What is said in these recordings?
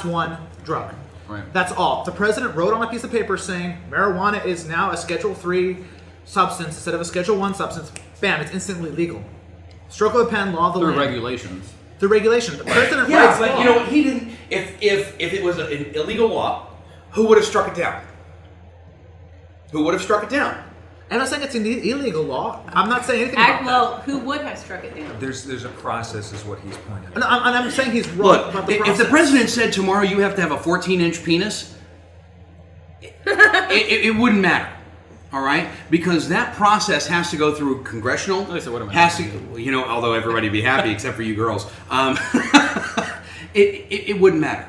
class 1 drug. Right. That's all. The president wrote on a piece of paper saying marijuana is now a Schedule 3 substance instead of a Schedule 1 substance. Bam, it's instantly legal. Stroke of a pen, law of the Through land. regulations. Through regulation. The president Yeah, writes but law. you know what? He didn't. If it was an illegal law, who would have struck it down? Who would have struck it down? I'm not saying it's an illegal law. I'm not saying anything about Well, who would have struck it down? There's a process, is what he's pointing that. out. And I'm saying he's wrong Look, about the if process. the president said tomorrow you have to have a 14-inch penis, it wouldn't matter. All right, because that process has to go through congressional. Okay, so what am I has to, doing? you know, although everybody be happy except for you girls, it wouldn't matter.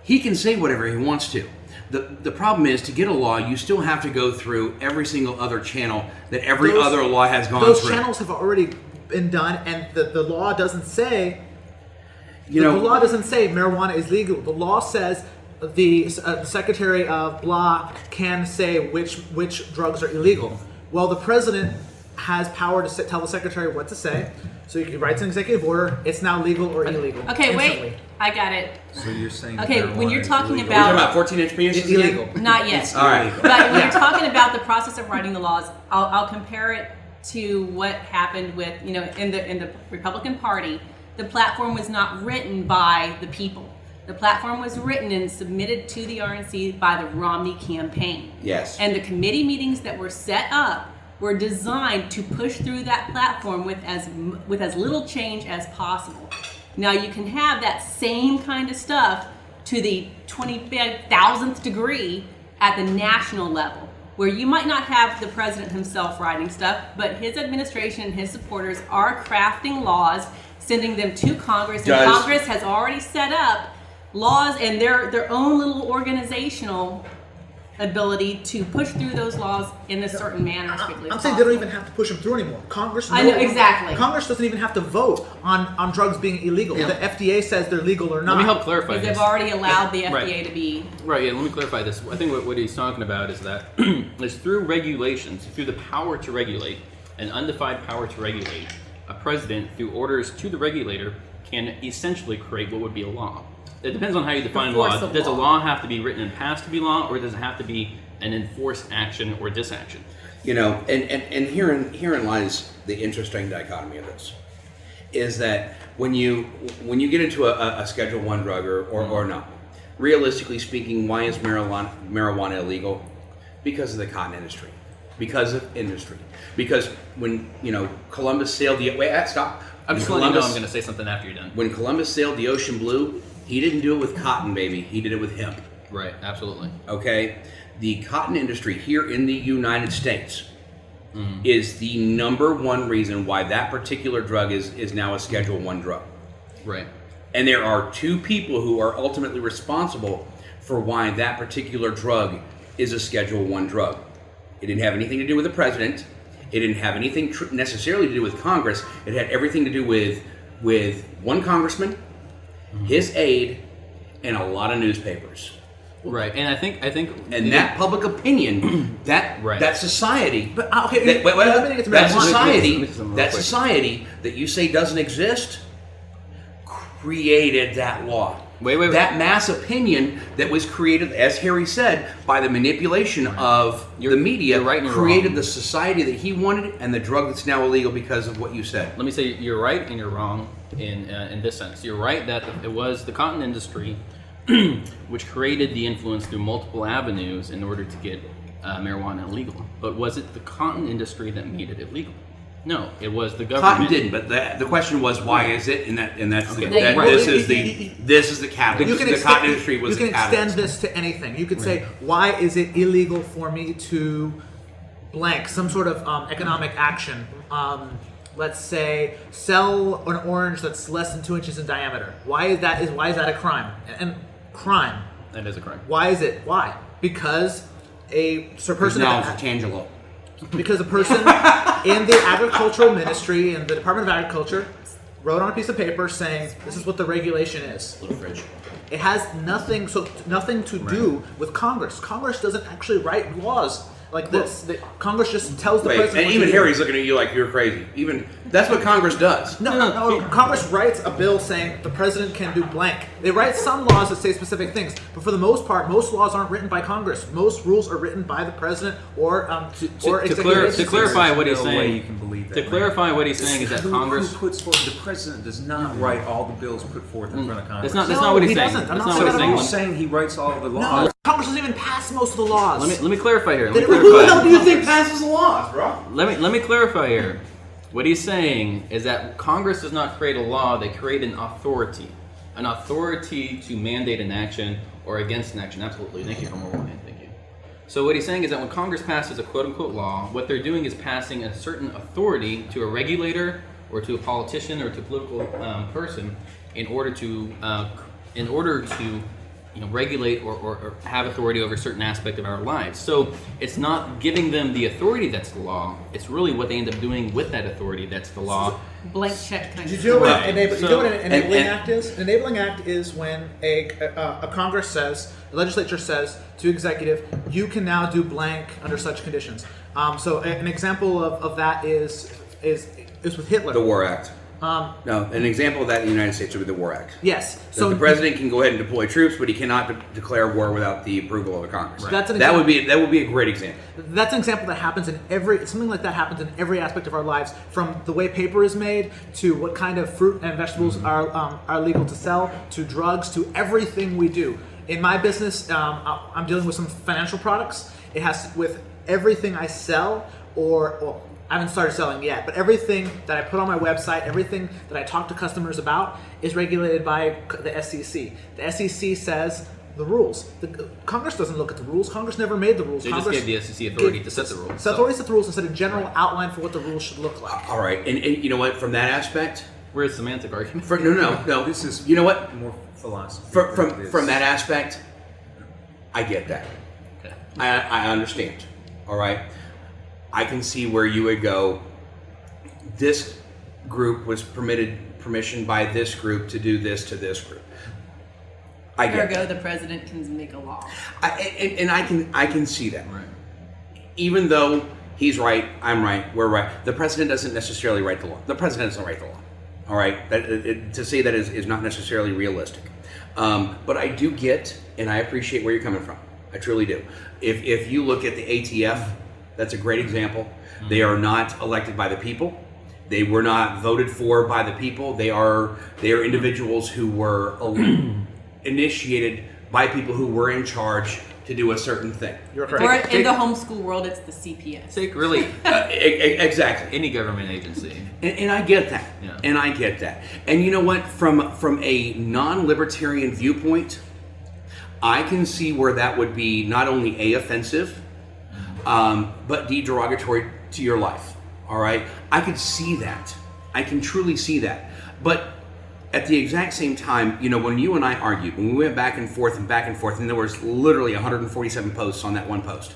He can say whatever he wants to. The problem is, to get a law, you still have to go through every single other channel that every other law has gone Those through. channels have already been done, and the law doesn't say. You the know, law doesn't say marijuana is legal. The law says the secretary of blah can say which drugs are illegal. Well, the president has power to tell the secretary what to say. So he writes an executive order. It's now legal or illegal. Okay, instantly. wait. I got it. So you're saying Okay, marijuana when you're is talking illegal. we're talking about- about 14-inch penises It's again? illegal. Not yet. All right. But when you're talking about the process of writing the laws, I'll compare it to what happened with, you know, in the Republican Party. The platform was not written by the people. The platform was written and submitted to the RNC by the Romney campaign. Yes. And the committee meetings that were set up were designed to push through that platform with as little change as possible. Now you can have that same kind of stuff to the 25,000th degree at the national level, where you might not have the president himself writing stuff, but his administration and his supporters are crafting laws, sending them to Congress, and Does- Congress has already set up laws and their own little organizational ability to push through those laws in a certain manner as quickly as I'm saying they don't possible. even have to push them through anymore. Congress. I know, exactly. Congress doesn't even have to vote on drugs being illegal. Yeah. The FDA says they're legal or not. Let me help clarify Because this. they've already allowed the FDA Right. to be. Right, yeah, let me clarify this. I think what he's talking about is that it's through regulations, through the power to regulate, an undefined power to regulate, a president, through orders to the regulator, can essentially create what would be a law. It depends on how you define law. Enforce the Does a law. law have to be written and passed to be law, or does it have to be an enforced action or disaction? You know, and herein lies the interesting dichotomy of this, is that when you get into a Schedule 1 drug or not, realistically speaking, why is marijuana illegal? Because of the cotton industry. Because of industry. Because when, you know, Columbus sailed the... Wait, stop. I'm just letting you know I'm going to say something after you're done. When Columbus sailed the ocean blue, he didn't do it with cotton, baby. He did it with hemp. Right, absolutely. Okay? The cotton industry here in the United States is the number one reason why that particular drug is now a Schedule 1 drug. Right. And there are two people who are ultimately responsible for why that particular drug is a Schedule 1 drug. It didn't have anything to do with the president. It didn't have anything necessarily to do with Congress. It had everything to do with one congressman, his aide, and a lot of newspapers. Right, and I think, And that public opinion, that Right. that society, But okay, that, let me get to that marijuana. society, Let me say something real that quick. society that you say doesn't exist, created that law. Wait. That mass opinion that was created, as Harry said, by the manipulation of the media, you're right and you're created wrong. the society that he wanted and the drug that's now illegal because of what you said. Let me say you're right and you're wrong in this sense. You're right that it was the cotton industry which created the influence through multiple avenues in order to get marijuana illegal. But was it the cotton industry that made it illegal? No, it was the government. Cotton didn't, but the question was why is it? And that's Okay. that, Well, this is the catalyst. The cotton industry was you the can extend catalyst. this to anything. You could say, why is it illegal for me to blank some sort of economic action? Let's say sell an orange that's less than 2 inches in diameter. Why is that a crime? And crime. That is a crime. Why is it? Why? Because a person Now it's Tangelo. because a person in the agricultural ministry in the Department of Agriculture wrote on a piece of paper saying this is what the regulation is. Little fridge. It has nothing to do with Congress. Congress doesn't actually write laws. like this. Congress just tells the Wait, president. and what even to do. Harry's looking at you like you're crazy. Even that's what Congress does. No. Congress writes a bill saying the president can do blank. They write some laws that say specific things, but for the most part, most laws aren't written by Congress. Most rules are written by the president or executive agencies. To clarify what he's There's no way saying, you can believe that, to right? clarify what he's saying is that Who Congress. puts forth, the president does not write all the bills put forth in front of Congress. That's No, not what he's he saying. doesn't. I'm That's not not what saying he's that at saying. all. You're saying he writes all of the No, laws. Congress doesn't even pass most of the laws. Let me clarify here. They Let me don't- Who the clarify. hell do you think passes the laws, bro? Let me clarify here. What he's saying is that Congress does not create a law; they create an authority to mandate an action or against an action. Absolutely. Thank you for more warning. Thank you. So what he's saying is that when Congress passes a quote-unquote law, what they're doing is passing a certain authority to a regulator or to a politician or to a political person in order to regulate or have authority over a certain aspect of our lives. So it's not giving them the authority that's the law. It's really what they end up doing with that authority that's the law. Blank check kind Do of you know what, Right. you know what an enabling and- act is? An enabling act is when a Congress says, the legislature says to executive, you can now do blank under such conditions. So an example of that is with Hitler. The War Act. No, an example of that in the United States would be the War Act. Yes. So the president can go ahead and deploy troops, but he cannot declare war without the approval of the Congress. That's an that example. would be a great example. That's an example that happens in something like that happens in every aspect of our lives, from the way paper is made to what kind of fruit and vegetables are legal to sell, to drugs, to everything we do. In my business, I'm dealing with some financial products. It has with everything I sell, well, I haven't started selling yet, but everything that I put on my website, everything that I talk to customers about is regulated by the SEC. The SEC says the rules. Congress doesn't look at the rules. Congress never made the rules. They just Congress gave the SEC authority to set the rules. So authority set the rules and set a general outline for what the rules should look like. All right, and you know what? From that aspect, Where's semantic argument? no. This is you know what? more philosophy. From than it is. from that aspect, I get that. Okay. I understand. All right. I can see where you would go. This group was permission by this group to do this to this group. I get Ergo, that. the president can make a law. And I can see that. Right. Even though he's right, I'm right, we're right. The president doesn't necessarily write the law. The president doesn't write the law. All right. To say that is not necessarily realistic. But I do get, and I appreciate where you're coming from. I truly do. If you look at the ATF, that's a great example. They are not elected by the people. They were not voted for by the people. They are individuals who were initiated by people who were in charge to do a certain thing. You're Or correct. in the homeschool world, it's the CPS. Take really Exactly. any government agency. And I get that. Yeah. And I get that. And you know what? From a non-libertarian viewpoint, I can see where that would be not only A, offensive, but D, derogatory to your life. All right? I could see that. I can truly see that. But at the exact same time, you know, when you and I argued, when we went back and forth, and there was literally 147 posts on that one post.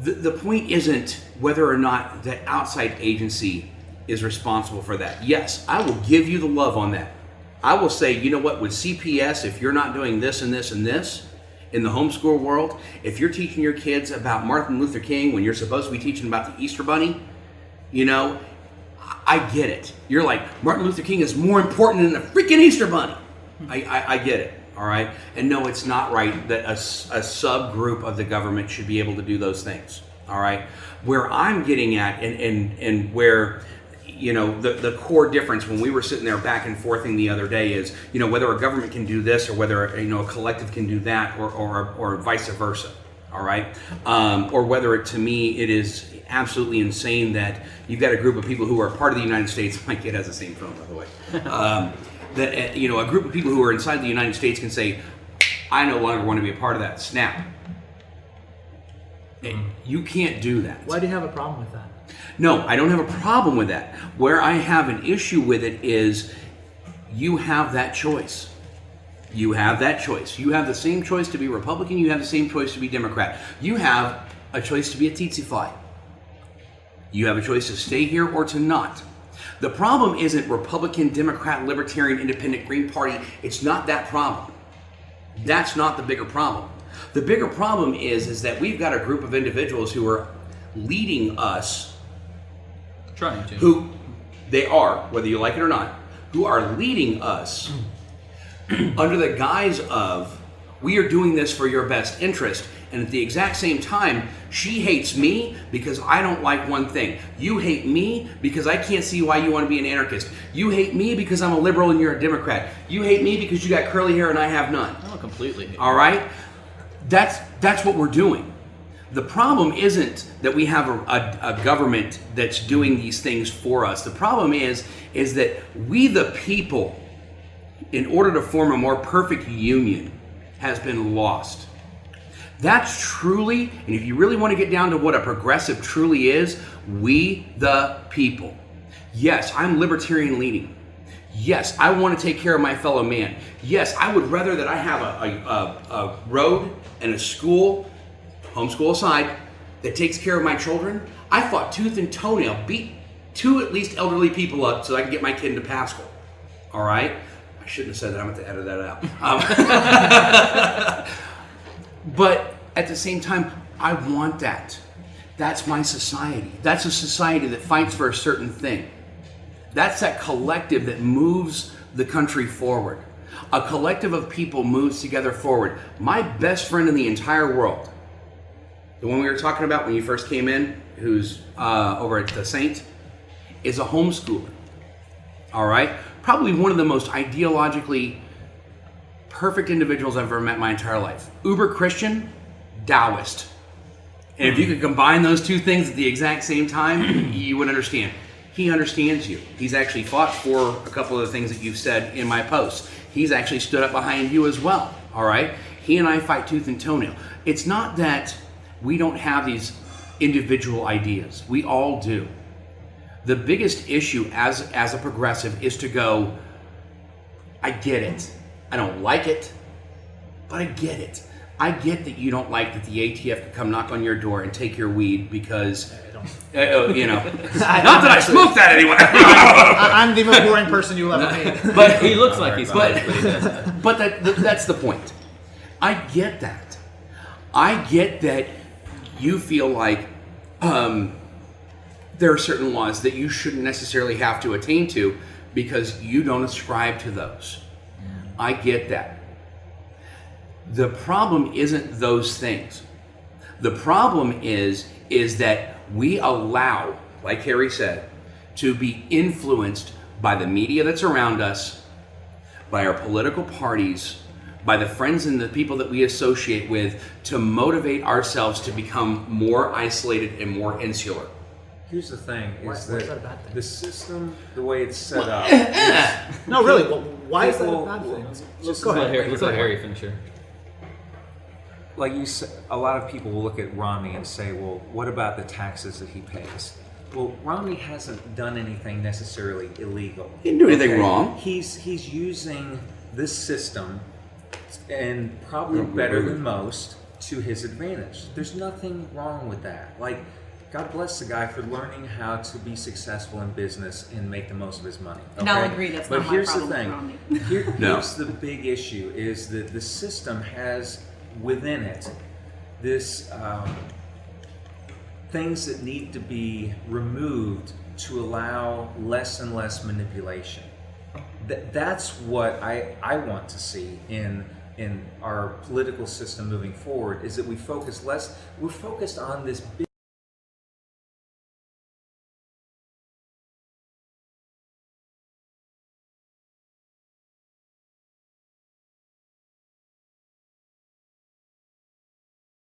The point isn't whether or not the outside agency is responsible for that. Yes, I will give you the love on that. I will say, you know what, with CPS, if you're not doing this and this and this in the homeschool world, if you're teaching your kids about Martin Luther King when you're supposed to be teaching about the Easter Bunny, you know, I get it. You're like, Martin Luther King is more important than the freaking Easter Bunny. I get it, all right? And no, it's not right that a subgroup of the government should be able to do those things, all right? Where I'm getting at and where, you know, the core difference when we were sitting there back and forthing the other day is, you know, whether a government can do this or whether, you know, a collective can do that or vice versa, all right? Or whether to me it is absolutely insane that you've got a group of people who are part of the United States. My kid has the same phone, by the way. That, you know, a group of people who are inside the United States can say, I no longer want to be a part of that. Snap. You can't do that. Why do you have a problem with that? No, I don't have a problem with that. Where I have an issue with it is you have that choice. You have that choice. You have the same choice to be Republican. You have the same choice to be Democrat. You have a choice to be a tsetse fly. You have a choice to stay here or to not. The problem isn't Republican, Democrat, Libertarian, Independent, Green Party. It's not that problem. That's not the bigger problem. The bigger problem is that we've got a group of individuals who are leading us, Trying to. who they are, whether you like it or not, who are leading us under the guise of, we are doing this for your best interest. And at the exact same time, she hates me because I don't like one thing. You hate me because I can't see why you want to be an anarchist. You hate me because I'm a liberal and you're a Democrat. You hate me because you got curly hair and I have none. Oh, completely. All right? That's what we're doing. The problem isn't that we have a government that's doing these things for us. The problem is that we the people, in order to form a more perfect union, has been lost. That's truly, and if you really want to get down to what a progressive truly is, we the people. Yes, I'm libertarian leaning. Yes, I want to take care of my fellow man. Yes, I would rather that I have a road and a school, homeschool aside, that takes care of my children. I fought tooth and toenail, beat 2 at least elderly people up so I can get my kid into Pascal. All right? I shouldn't have said that. I'm going to edit that out. But at the same time, I want that. That's my society. That's a society that fights for a certain thing. That's that collective that moves the country forward. A collective of people moves together forward. My best friend in the entire world, the one we were talking about when you first came in, who's over at the Saint, is a homeschooler. All right? Probably one of the most ideologically perfect individuals I've ever met in my entire life. Uber Christian, Taoist. And if you could combine those two things at the exact same time, you would understand. He understands you. He's actually fought for a couple of the things that you've said in my posts. He's actually stood up behind you as well, all right? He and I fight tooth and toenail. It's not that we don't have these individual ideas. We all do. The biggest issue as a progressive is to go, I get it. I don't like it, but I get it. I get that you don't like that the ATF could come knock on your door and take your weed because, you know, not that I smoke that anyway. I'm the most boring person you'll ever meet. But He looks like he's but, but he doesn't. but that's the point. I get that. I get that you feel like there are certain laws that you shouldn't necessarily have to attain to because you don't ascribe to those. I get that. The problem isn't those things. The problem is that we allow, like Harry said, to be influenced by the media that's around us, by our political parties, by the friends and the people that we associate with to motivate ourselves to become more isolated and more insular. Here's the thing: Why is is that a that bad thing? the system, the way it's set up, No, really. Why is that a People- bad thing? just Go Let's let ahead. Harry, let's let Harry finish here. like you said, a lot of people will look at Romney and say, well, what about the taxes that he pays? Well, Romney hasn't done anything necessarily illegal. He didn't do anything wrong. He's using this system, and probably better than most, to his advantage. There's nothing wrong with that. Like, God bless the guy for learning how to be successful in business and make the most of his money. And I'll agree, that's but not my here's problem the with thing. Romney. No. Here's the big issue: is that the system has within it this things that need to be removed to allow less and less manipulation. That's what I want to see in our political system moving forward, is that we focus less. We're focused on this big